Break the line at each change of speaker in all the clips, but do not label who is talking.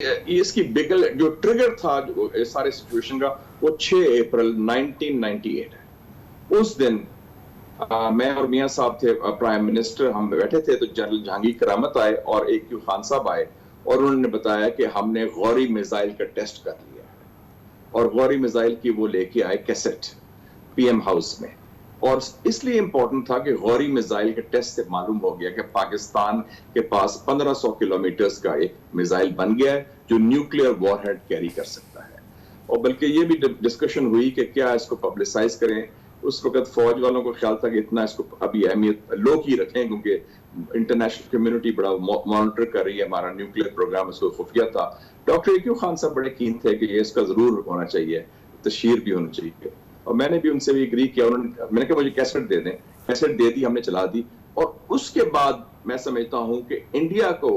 اس کی بگل جو ٹریگر تھا جو سارے سچویشن کا وہ 6 اپریل 1998 ہے. اس دن میں اور میاں صاحب تھے پرائم منسٹر, ہم بیٹھے تھے تو جنرل جہانگیر کرامت آئے اور AQ خان صاحب آئے اور انہوں نے بتایا کہ ہم نے غوری میزائل کا ٹیسٹ کر لیا اور غوری میزائل کی وہ لے کے آئے کیسٹ PM ہاؤس میں. اور اس لیے امپورٹنٹ تھا کہ غوری میزائل کے ٹیسٹ سے معلوم ہو گیا کہ پاکستان کے پاس 1500 کلومیٹرز کا ایک میزائل بن گیا ہے جو نیوکلیئر وار ہیڈ کیری کر سکتا ہے. اور بلکہ یہ بھی ڈسکشن ہوئی کہ کیا اس کو پبلسائز کریں. اس وقت فوج والوں کو خیال تھا کہ اتنا اس کو ابھی اہمیت لو کی رکھیں کیونکہ انٹرنیشنل کمیونٹی بڑا مانیٹر کر رہی ہے ہمارا نیوکلیئر پروگرام, اس کو خفیہ تھا. ڈاکٹر AQ خان صاحب بڑے کین تھے کہ یہ اس کا ضرور ہونا چاہیے, تشہیر بھی ہونی چاہیے. اور میں نے بھی ان سے بھی اگری کیا, میں نے کہا مجھے کیسٹ دے دیں, کیسٹ دے دی, ہم نے چلا دی. اور اس کے بعد میں سمجھتا ہوں کہ انڈیا کو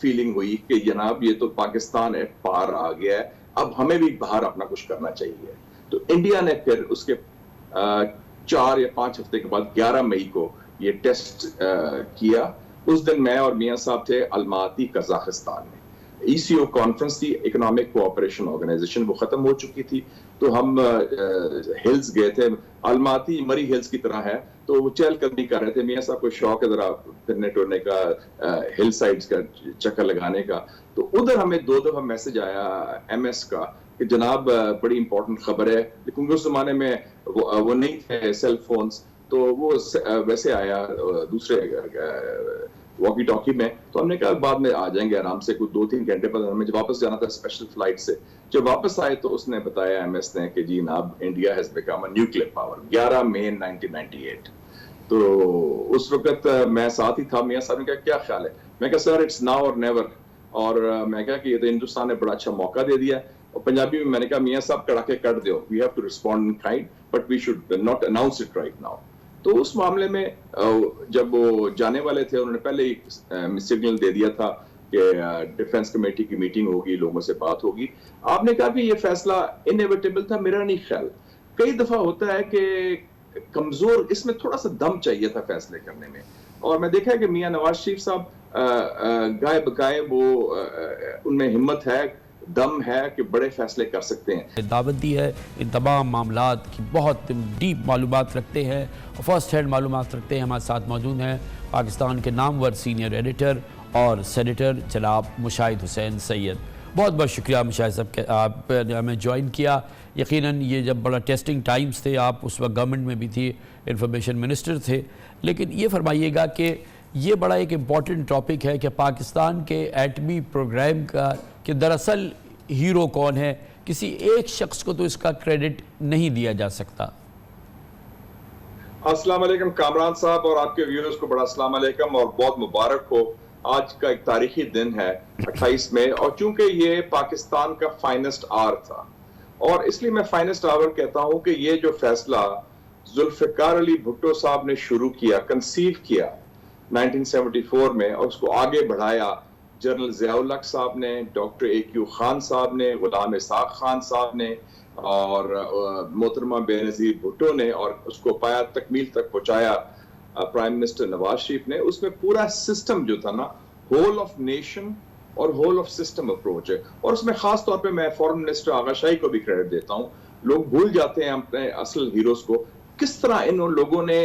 فیلنگ ہوئی کہ جناب یہ تو پاکستان ہے باہر آ گیا ہے, اب ہمیں بھی باہر اپنا کچھ کرنا چاہیے. تو انڈیا نے پھر اس کے 4 یا 5 ہفتے کے بعد 11 مئی کو یہ ٹیسٹ کیا. اس دن میں اور میاں صاحب تھے الماتی قزاقستان میں. ECO کانفرنس تھی, اکنامک کوآپریشن آرگنائزیشن, وہ ختم ہو چکی تھی. تو ہم ہلز گئے تھے, الماتی مری ہلز کی طرح ہے, تو وہ چہل قدمی کر رہے تھے. میاں صاحب کو شوق ہے ذرا پھرنے ٹورنے کا, ہل سائڈز کا چکر لگانے کا. تو ادھر ہمیں 2 دفعہ میسج آیا MS کا کہ جناب بڑی امپورٹنٹ خبر ہے, کیونکہ اس زمانے میں وہ نہیں تھے سیل فونز, تو وہ ویسے آیا دوسرے واکی ٹاکی میں. تو ہم نے کہا بعد میں آ جائیں گے آرام سے, کوئی 2-3 گھنٹے بعد ہمیں جب واپس جانا تھا اسپیشل فلائٹ سے. جب واپس آئے تو اس نے بتایا MS نے کہ جی جناب India has become a nuclear power 11 مئی 1998. تو اس وقت میں ساتھ ہی تھا. میاں صاحب نے کہا کیا خیال ہے؟ میں کہا سر اٹس ناؤ اور نیور. اور میں کہا کہ یہ تو ہندوستان نے بڑا اچھا موقع دے دیا. اور پنجابی میں نے کہا میاں صاحب کڑا کے کر دیو, we have to respond in kind but we should not announce it right now. تو اس معاملے میں جب وہ جانے والے تھے انہوں نے پہلے ہی سگنل دے دیا تھا کہ ڈیفنس کمیٹی کی میٹنگ ہوگی, لوگوں سے بات ہوگی. آپ نے کہا کہ یہ فیصلہ انیویٹیبل تھا, میرا نہیں خیال. کئی دفعہ ہوتا ہے کہ کمزور, اس میں تھوڑا سا دم چاہیے تھا فیصلے کرنے میں. اور میں دیکھا کہ میاں نواز شریف صاحب گائے بگائے وہ ان میں ہمت ہے, دم ہے کہ بڑے فیصلے کر سکتے ہیں.
دعوت دی ہے, ان تمام معاملات کی بہت ڈیپ معلومات رکھتے ہیں, فرسٹ ہینڈ معلومات رکھتے ہیں. ہمارے ساتھ موجود ہیں پاکستان کے نامور سینئر ایڈیٹر اور سینیٹر جناب مشاہد حسین سید. بہت بہت شکریہ مشاہد صاحب کہ آپ نے ہمیں جوائن کیا. یقیناً یہ جب بڑا ٹیسٹنگ ٹائمز تھے, آپ اس وقت گورنمنٹ میں بھی تھی, انفارمیشن منسٹر تھے, لیکن یہ فرمائیے گا کہ یہ بڑا ایک امپورٹنٹ ٹاپک ہے کہ پاکستان کے ایٹمی پروگرام کا کہ دراصل ہیرو کون ہے. کسی ایک شخص کو تو اس کا کریڈٹ نہیں دیا جا سکتا.
السلام علیکم کامران صاحب اور آپ کے ویورز کو بڑا السلام علیکم اور بہت مبارک ہو. آج کا ایک تاریخی دن ہے 28 مئی, اور چونکہ یہ پاکستان کا فائنسٹ آور تھا, اور اس لیے میں فائنسٹ آور کہتا ہوں کہ یہ جو فیصلہ ذوالفقار علی بھٹو صاحب نے شروع کیا, کنسیو کیا 1974 میں, اور اس کو آگے بڑھایا جنرل ضیاء الحق صاحب نے, ڈاکٹر AQ خان صاحب نے, غلام اسحاق خان صاحب نے, اور محترمہ بے نظیر بھٹو نے, اور اس کو پایا تکمیل تک پہنچایا پرائم منسٹر نواز شریف نے. اس میں پورا سسٹم جو تھا نا, ہول آف نیشن اور ہول آف سسٹم اپروچ ہے. اور اس میں خاص طور پہ میں فورن منسٹر آغا شاہی کو بھی کریڈٹ دیتا ہوں. لوگ بھول جاتے ہیں اپنے اصل ہیروز کو. کس طرح ان لوگوں نے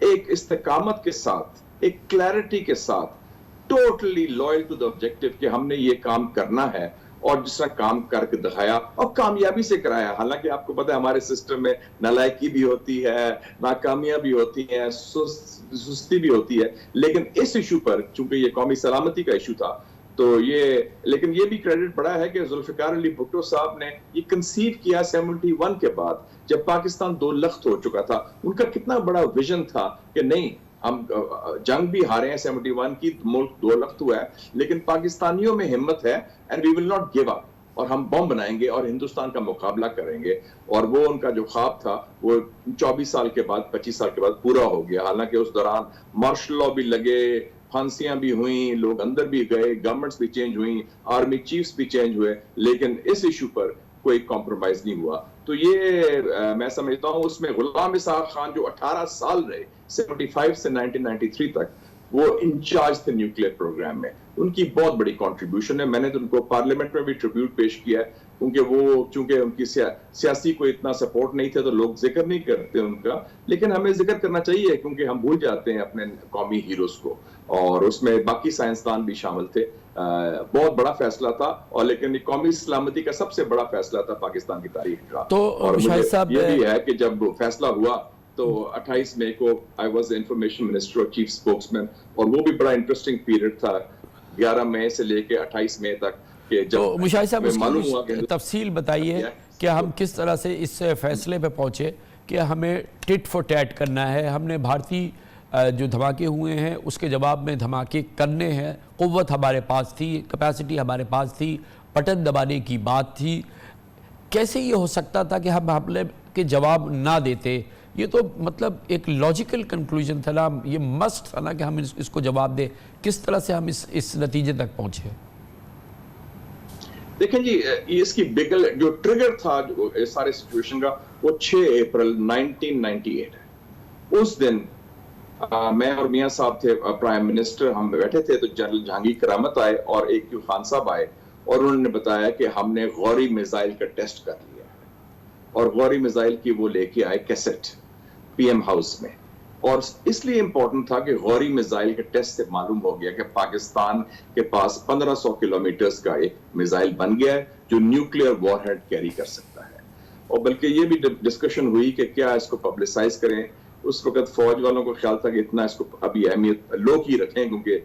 ایک استقامت کے ساتھ, ایک کلیئرٹی کے ساتھ, totally loyal to the objective کہ ہم نے یہ کام کرنا ہے, اور جس طرح کام کر کے دکھایا اور کامیابی سے کرایا. حالانکہ آپ کو پتہ ہے ہمارے سسٹم میں نالائکی بھی ہوتی ہے, ناکامیاں بھی ہوتی ہیں, سستی بھی ہوتی ہے, لیکن اس ایشو پر چونکہ یہ قومی سلامتی کا ایشو تھا تو یہ, لیکن یہ بھی کریڈٹ بڑا ہے کہ ذوالفقار علی بھٹو صاحب نے یہ کنسیو کیا 71 کے بعد جب پاکستان 2 لخت ہو چکا تھا. ان کا کتنا بڑا ویژن تھا کہ نہیں ہم جنگ بھی ہارے ہیں 71 کی, ملک 2 لخت ہوا ہے, لیکن پاکستانیوں میں ہمت ہے and we will not give up, اور ہم بم بنائیں گے اور ہندوستان کا مقابلہ کریں گے. اور وہ ان کا جو خواب تھا وہ 24 سال کے بعد 25 سال کے بعد پورا ہو گیا. حالانکہ اس دوران مارشل لاء بھی لگے, پھانسیاں بھی ہوئیں, لوگ اندر بھی گئے, گورنمنٹس بھی چینج ہوئیں, آرمی چیفز بھی چینج ہوئے, لیکن اس ایشو پر کوئی کمپرومائز نہیں ہوا. تو یہ میں سمجھتا ہوں اس میں غلام اسحاق خان جو 18 سال رہے 75 سے 1993 تک, وہ انچارج تھے نیوکلیئر پروگرام میں. ان کی بہت بڑی کنٹریبیوشن ہے. میں نے تو ان کو پارلیمنٹ میں بھی ٹریبیوٹ پیش کیا ہے, کیونکہ وہ چونکہ ان کی سیاسی کوئی اتنا سپورٹ نہیں تھا تو لوگ ذکر نہیں کرتے ان کا, لیکن ہمیں ذکر کرنا چاہیے کیونکہ ہم بھول جاتے ہیں اپنے قومی ہیروز کو, اور اس میں باقی سائنسدان بھی شامل تھے. بہت بڑا فیصلہ تھا, اور لیکن قومی سلامتی کا سب سے بڑا فیصلہ تھا پاکستان کی تاریخ کا. اور مجھے یہ بھی ہے کہ جب فیصلہ ہوا تو 28 مئی کو I was the information minister اور چیف اسپوکس مین, اور وہ بھی بڑا انٹرسٹنگ پیریڈ تھا 11 مئی سے لے کے 28 مئی تک.
تو مشاہد صاحب اس کی تفصیل بتائیے کہ ہم کس طرح سے اس فیصلے پہ پہنچے کہ ہمیں ٹٹ فور ٹیٹ کرنا ہے. ہم نے بھارتی جو دھماکے ہوئے ہیں اس کے جواب میں دھماکے کرنے ہیں, قوت ہمارے پاس تھی, کیپیسٹی ہمارے پاس تھی, بٹن دبانے کی بات تھی. کیسے یہ ہو سکتا تھا کہ ہم حملے کے جواب نہ دیتے؟ یہ تو مطلب ایک لاجیکل کنکلوژن تھا نا, یہ مسٹ تھا نا کہ ہم اس کو جواب دیں. کس طرح سے ہم اس نتیجے تک پہنچے؟
دیکھیں جی, اس کی بگل جو ٹریگر تھا سارے سچویشن کا وہ 6 اپریل 1998 ہے. اس دن میں اور میاں صاحب تھے پرائم منسٹر, ہم بیٹھے تھے تو جنرل جہانگیر کرامت آئے اور AQ خان صاحب آئے, اور انہوں نے بتایا کہ ہم نے غوری میزائل کا ٹیسٹ کر لیا, اور غوری میزائل کی وہ لے کے آئے کیسٹ PM ہاؤس میں. اور اس لیے امپورٹنٹ تھا کہ غوری میزائل کے ٹیسٹ سے معلوم ہو گیا کہ پاکستان کے پاس 1500 کلومیٹرز کا ایک میزائل بن گیا ہے جو نیوکلیئر وار ہیڈ کیری کر سکتا ہے. اور بلکہ یہ بھی ڈسکشن ہوئی کہ کیا اس کو پبلسائز کریں. اس وقت فوج والوں کو خیال تھا کہ اتنا اس کو ابھی اہمیت لو کی رکھیں, کیونکہ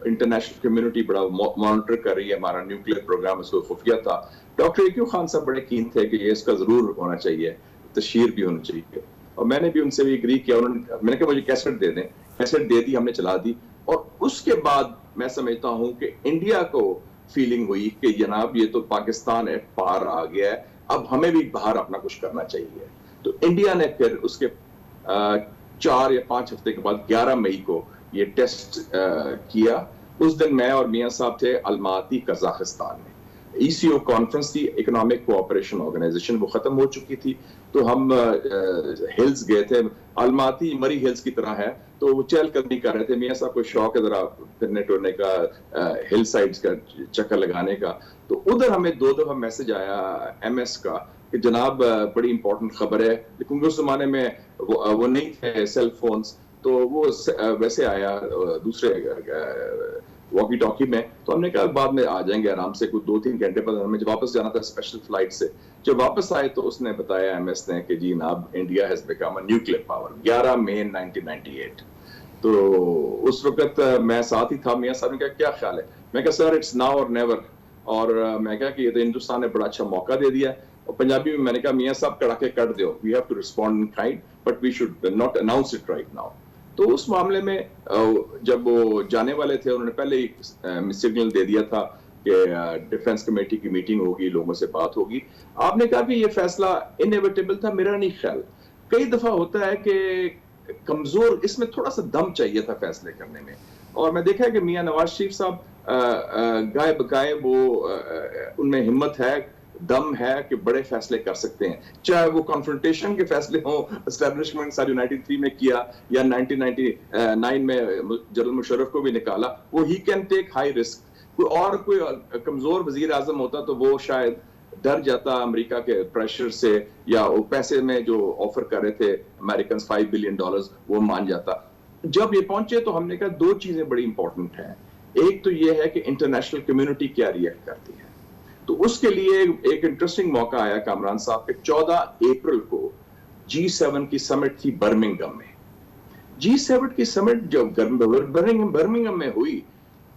انٹرنیشنل کمیونٹی بڑا مانیٹر کر رہی ہے ہمارا نیوکلیئر پروگرام, اس کو خفیہ تھا. ڈاکٹر AQ خان صاحب بڑے کین تھے کہ یہ اس کا ضرور ہونا چاہیے, تشہیر بھی ہونی چاہیے, اور میں نے بھی ان سے بھی اگری کیا. میں نے کہا مجھے کیسٹ دے دیں, کیسٹ دے دی, ہم نے چلا دی. اور اس کے بعد میں سمجھتا ہوں کہ انڈیا کو فیلنگ ہوئی کہ جناب یہ تو پاکستان پار آ گیا ہے, اب ہمیں بھی باہر اپنا کچھ کرنا چاہیے. تو انڈیا نے پھر اس کے 4 یا 5 ہفتے کے بعد 11 مئی کو یہ ٹیسٹ کیا. اس دن میں اور میاں صاحب تھے الماتی قزاقستان میں. ECO کانفرنس تھی, اکنامک کوآپریشن آرگنائزیشن, وہ ختم ہو چکی تھی. تو ہم ہلز گئے تھے. الماتی مری ہلز کی طرح ہے, تو وہ چہل قدمی کر رہے تھے. میاں صاحب کو شوق ہے ذرا پھرنے ٹورنے کا, ہل سائڈز کا چکر لگانے کا. تو ادھر ہمیں 2 دفعہ میسج آیا MS کا کہ جناب بڑی امپورٹنٹ خبر ہے, لیکن اس زمانے میں وہ نہیں تھے سیل فونز, تو وہ ویسے آیا دوسرے واکی ٹاکی میں. تو ہم نے کہا بعد میں آ جائیں گے آرام سے, کوئی 2-3 گھنٹے بعد ہمیں جب واپس جانا تھا اسپیشل فلائٹ سے. جب واپس آئے تو اس نے بتایا MS نے کہ جی جناب India has become a nuclear power 11 مئی 1998. تو اس وقت میں ساتھ ہی تھا. میاں صاحب نے کہا کیا خیال ہے؟ میں کہا سر اٹس ناؤ اور نیور. اور میں کہا کہ یہ تو ہندوستان نے بڑا اچھا موقع دے دیا. اور پنجابی میں نے کہا میاں صاحب کڑاکے کٹ دیو, we have to respond in kind but we should not announce it right now. تو اس معاملے میں جب وہ جانے والے تھے انہوں نے پہلے ہی سگنل دے دیا تھا کہ ڈیفنس کمیٹی کی میٹنگ ہوگی, لوگوں سے بات ہوگی. آپ نے کہا کہ یہ فیصلہ انیویٹیبل تھا, میرا نہیں خیال. کئی دفعہ ہوتا ہے کہ کمزور, اس میں تھوڑا سا دم چاہیے تھا فیصلے کرنے میں. اور میں دیکھا کہ میاں نواز شریف صاحب گائے بگائے وہ ان میں ہمت ہے, دم ہے کہ بڑے فیصلے کر سکتے ہیں, چاہے وہ کنفرنٹیشن کے فیصلے ہوں, اسٹیبلشمنٹ سال 1993 میں کیا یا 1999 میں جنرل مشرف کو بھی نکالا. وہ he can take high risk. کوئی کمزور وزیر اعظم ہوتا تو وہ شاید ڈر جاتا امریکہ کے پریشر سے, یا وہ پیسے میں جو آفر کر رہے تھے امریکنز $5 بلین وہ مان جاتا. جب یہ پہنچے تو ہم نے کہا 2 چیزیں بڑی امپورٹنٹ ہیں. ایک تو یہ ہے کہ انٹرنیشنل کمیونٹی کیا ریئیکٹ کرتی ہے. تو اس کے لیے ایک انٹرسٹنگ موقع آیا کامران صاحب کے 14 اپریل کو G7 کی سمٹ تھی برمنگھم میں. G7 کی سمٹ جب برمنگھم میں ہوئی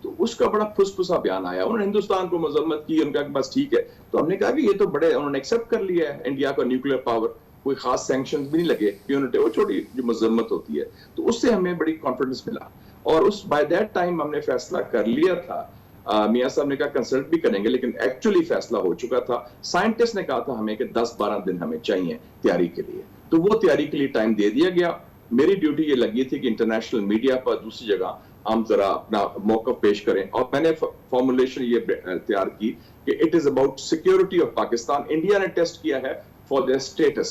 تو اس کا بڑا پھسا بیان آیا. انہوں نے ہندوستان کو مذمت کی, ان کا بس ٹھیک ہے. تو ہم نے کہا کہ یہ تو بڑے انہوں نے ایکسپٹ کر لیا ہے انڈیا کا نیوکلیئر پاور, کوئی خاص سینکشنز بھی نہیں لگے, یونٹ وہ چھوٹی جو مذمت ہوتی ہے. تو اس سے ہمیں بڑی کانفیڈنس ملا. اور اس بائی دیٹ ٹائم ہم نے فیصلہ کر لیا تھا. میاں صاحب نے کہا کنسلٹ بھی کریں گے, لیکن ایکچولی فیصلہ ہو چکا تھا. سائنٹسٹ نے کہا تھا ہمیں کہ 10-12 دن ہمیں چاہیے تیاری کے لیے, تو وہ تیاری کے لیے ٹائم دے دیا گیا. میری ڈیوٹی یہ لگی تھی کہ انٹرنیشنل میڈیا پر دوسری جگہ ہم ذرا اپنا موقف پیش کریں, اور میں نے فارمولیشن یہ تیار کی کہ it is about security of Pakistan. India نے ٹیسٹ کیا ہے for their status.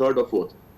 3rd or 4th.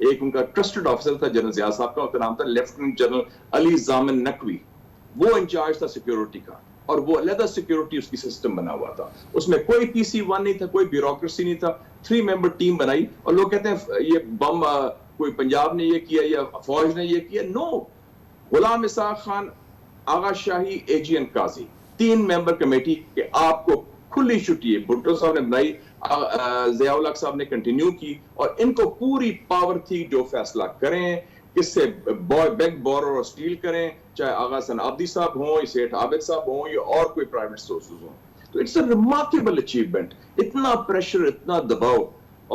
ایک ان کا ٹرسٹڈ آفیسر تھا جنرل ضیاء صاحب کا، ان کا نام تھا لیفٹیننٹ جنرل علی ضامن نقوی، وہ انچارج تھا سیکیورٹی کا، اور وہ علیحدہ سیکیورٹی اس کی سسٹم بنا ہوا تھا، اس میں کوئی PC-1 نہیں تھا، کوئی بیوروکریسی نہیں تھا، 3 ممبر ٹیم بنائی، اور لوگ کہتے ہیں یہ بم کوئی پنجاب نے یہ کیا یا فوج نے یہ کیا، نو، غلام اسحاق خان، آغا شاہی، AGN قاضی، 3 ممبر کمیٹی کہ آپ کو کھلی چھٹی ہے، بھٹو صاحب نے بنائی، ضیاء الحق صاحب نے کنٹینیو کی، اور ان کو پوری پاور تھی جو فیصلہ کریں، کس سے بیگ بورر اور سٹیل کریں، چاہے آغا حسن عابدی صاحب ہوں یا سیٹھ عابد صاحب ہوں یا اور کوئی پرائیویٹ سورسز ہوں. تو اٹس اے ریمارکیبل اچیومنٹ، اتنا پریشر، اتنا دباؤ،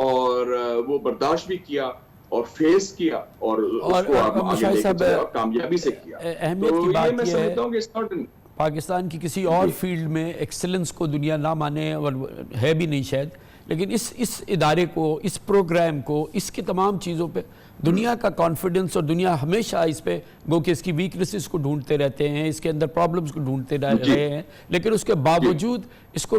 اور وہ برداشت بھی کیا اور فیس کیا اور اس کو آگے لے کے چلے اور کامیابی سے کیا.
اہمیت کی بات یہ ہے پاکستان کی کسی اور فیلڈ میں ایکسلنس کو دنیا نہ مانے اور ہے بھی نہیں شاید، لیکن اس ادارے کو، اس پروگرام کو، اس کی تمام چیزوں پہ دنیا کا کانفیڈنس، اور دنیا ہمیشہ اس پہ گو کہ اس کی ویکنسز کو ڈھونڈتے رہتے ہیں، اس کے اندر پرابلمز کو ڈھونڈتے رہے ہیں، لیکن اس کے باوجود اس کو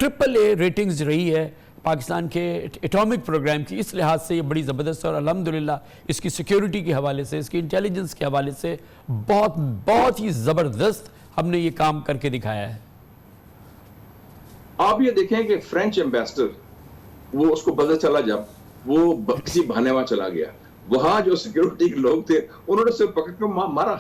AAA ریٹنگز رہی ہے پاکستان کے ایٹامک پروگرام کی. اس لحاظ سے یہ بڑی زبردست، اور الحمدللہ اس کی سیکیورٹی کے حوالے سے، اس کی انٹیلیجنس کے حوالے سے بہت ہی زبردست ہم نے یہ کام کر کے دکھایا ہے.
آپ یہ دیکھیں کہ فرینچ ایمبیسڈر، وہ اس کو پتہ چلا جب وہ کسی بہانے وہاں چلا گیا، وہاں جو سیکیورٹی کے لوگ تھے انہوں نے اسے پکڑ کے مارا،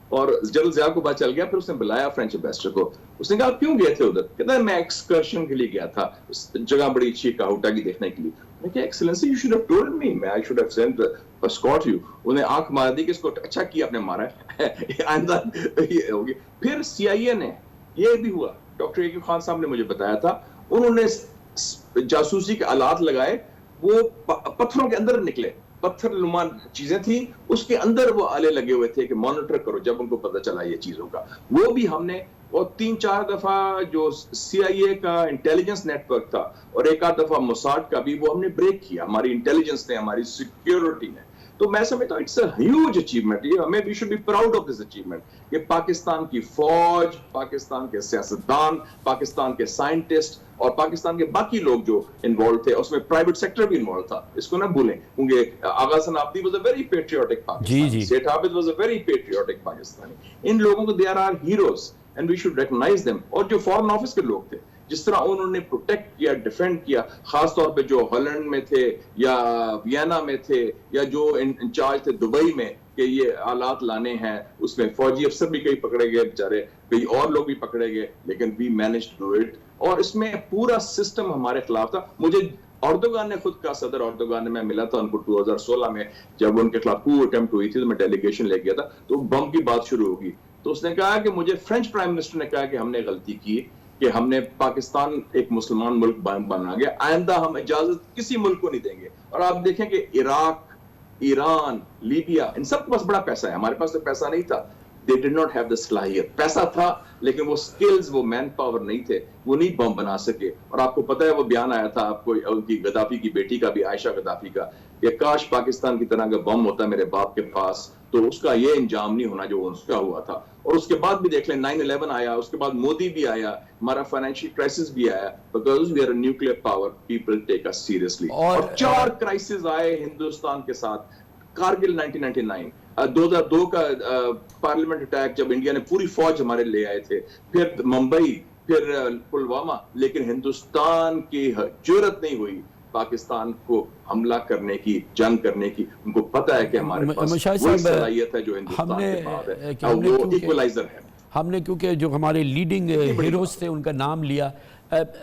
اور جنرل ضیاء کو پتہ چل گیا، پھر اس نے بلایا فرینچ ایمبیسڈر کو، اس نے کہا کیوں گئے تھے ادھر؟ کہتا ہے میں ایکسکرشن کے لیے گیا تھا، جگہ بڑی اچھی کاہوٹا کی دیکھنے کے لیے. میں کہا excellency you should have told me, I should have sent escort you. انہیں آنکھ مار دی کہ اس کو اچھا کیا آپ نے مارا ہے، آئندہ یہ ہوگی. پھر CIA نے، یہ بھی ہوا، ڈاکٹر عقیل خان صاحب نے مجھے بتایا تھا، انہوں نے جاسوسی کے آلات لگائے، وہ پتھروں کے اندر نکلے، پتھر نما چیزیں تھیں، اس کے اندر وہ آلے لگے ہوئے تھے کہ مانیٹر کرو جب ان کو پتہ چلا یہ چیزوں کا. وہ بھی ہم نے، اور 3-4 دفعہ جو CIA کا انٹیلیجنس نیٹ ورک تھا اور 1-8 دفعہ موساد کا بھی، وہ ہم نے بریک کیا، ہماری انٹیلیجنس نے، ہماری سیکیورٹی نے. تو میں سمجھتا ہوں اٹس اے ہیوج اچیومنٹ. یہ ہمیں we should be proud of this achievement کہ پاکستان کی فوج، پاکستان کے سیاستدان، پاکستان کے سائنٹسٹ اور پاکستان کے باقی لوگ جو انوالو تھے، اس میں پرائیویٹ سیکٹر بھی انوالو تھا، اس کو نہ بھولیں، کیونکہ Agha Hasan Abidi was a very patriotic Pakistani, Seth Abid was a very patriotic Pakistani. ان لوگوں کو they are heroes and we should recognise them. اور جو فارن آفس کے لوگ تھے، جس طرح انہوں نے پروٹیکٹ کیا، ڈیفینڈ کیا، خاص طور پہ جو ہالینڈ میں تھے یا وینا میں تھے یا جو انچارج تھے دبئی میں کہ یہ آلات لانے ہیں، اس میں فوجی افسر بھی کئی پکڑے گئے بیچارے، کئی اور لوگ بھی پکڑے گئے، لیکن وی مینیج ٹو ڈو اٹ. اور اس میں پورا سسٹم ہمارے خلاف تھا. مجھے اردوغان نے خود کہا، صدر اردوغان نے، میں ملا تھا ان کو 2016 میں جب ان کے خلاف کو اٹیمپٹ ہوئی تھی، تو میں ڈیلیگیشن لے گیا تھا، تو بم کی بات شروع ہوگی، تو اس نے کہا کہ مجھے فرینچ پرائم منسٹر نے کہا کہ ہم نے غلطی کی کہ ہم نے پاکستان ایک مسلمان ملک بنا گیا، آئندہ ہم اجازت کسی ملک کو نہیں دیں گے. اور آپ دیکھیں کہ عراق، ایران، لیبیا، ان سب کے پاس بڑا پیسہ ہے، ہمارے پاس تو پیسہ نہیں تھا. They did not have the صلاحیت. پیسہ تھا لیکن وہ سکلز، وہ مین پاور نہیں تھے، وہ نہیں بم بنا سکے. اور آپ کو پتہ ہے وہ بیان آیا تھا آپ کو ان کی غدافی کی بیٹی کا بھی، عائشہ غدافی کا، کہ کاش پاکستان کی طرح کا بم ہوتا میرے باپ کے پاس تو اس کا یہ انجام نہیں ہونا جو اس کا ہوا تھا. اور اس کے بعد بھی دیکھ لیں 9/11 آیا، اس کے بعد مودی بھی آیا، ہمارا فائنینشیل کرائسس بھی آیا، because we are a nuclear power, people take us seriously. اور 4 کرائسس آئے ہندوستان کے ساتھ. کارگل 1999، 2002 کا پارلیمنٹ اٹیک جب انڈیا نے پوری فوج ہمارے لے آئے تھے، پھر ممبئی، پھر پلوامہ، لیکن ہندوستان کی جرأت نہیں ہوئی پاکستان کو حملہ کرنے کی، جنگ کرنے کی. ان کو پتہ ہے کہ ہمارے پاس وہ صلاحیت ہے جو ہندوستان کے پاس ہے، وہ ایکولائزر ہے.
ہم نے کیونکہ جو ہمارے لیڈنگ ہیروز تھے ان کا نام لیا،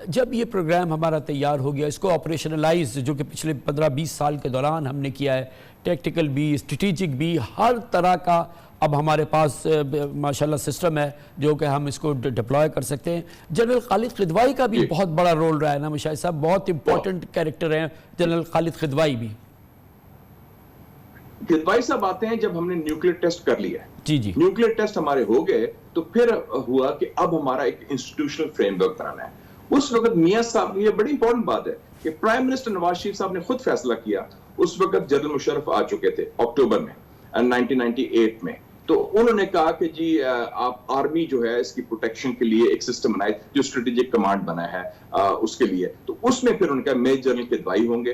جب یہ پروگرام ہمارا تیار ہو گیا، اس کو آپریشنلائز جو کہ پچھلے 15-20 سال کے دوران ہم نے کیا ہے، ٹیکٹیکل بھی، اسٹریٹجک بھی، ہر طرح کا اب ہمارے پاس ماشاءاللہ سسٹم ہے جو کہ ہم اس کو ڈپلوائے کر سکتے ہیں. جنرل خالد قدوائی کا بھی بہت بڑا رول رہا ہے نا مشاہد صاحب، بہت امپورٹنٹ کیریکٹر ہیں جنرل خالد قدوائی بھی.
قدوائی صاحب آتے ہیں جب ہم نے نیوکلیر ٹیسٹ کر لیا ہے.
جی
نیوکلیر ٹیسٹ ہمارے ہو گئے تو پھر ہوا کہ اب ہمارا ایک انسٹیٹیوشنل فریم ورک بنانا ہے. اس وقت میاں صاحب، یہ بڑی امپورٹنٹ بات ہے کہ پرائم منسٹر نواز شریف صاحب نے خود فیصلہ کیا. اس وقت جنرل مشرف آ چکے تھے اکتوبر میں 1998 میں، تو انہوں نے کہا کہ جی آپ آرمی جو ہے اس کی پروٹیکشن کے لیے ایک سسٹم بنائے جو اسٹریٹجک کمانڈ بنا ہے اس کے لیے. تو اس میں پھر ان کا میجر جنرل قدوائی ہوں گے،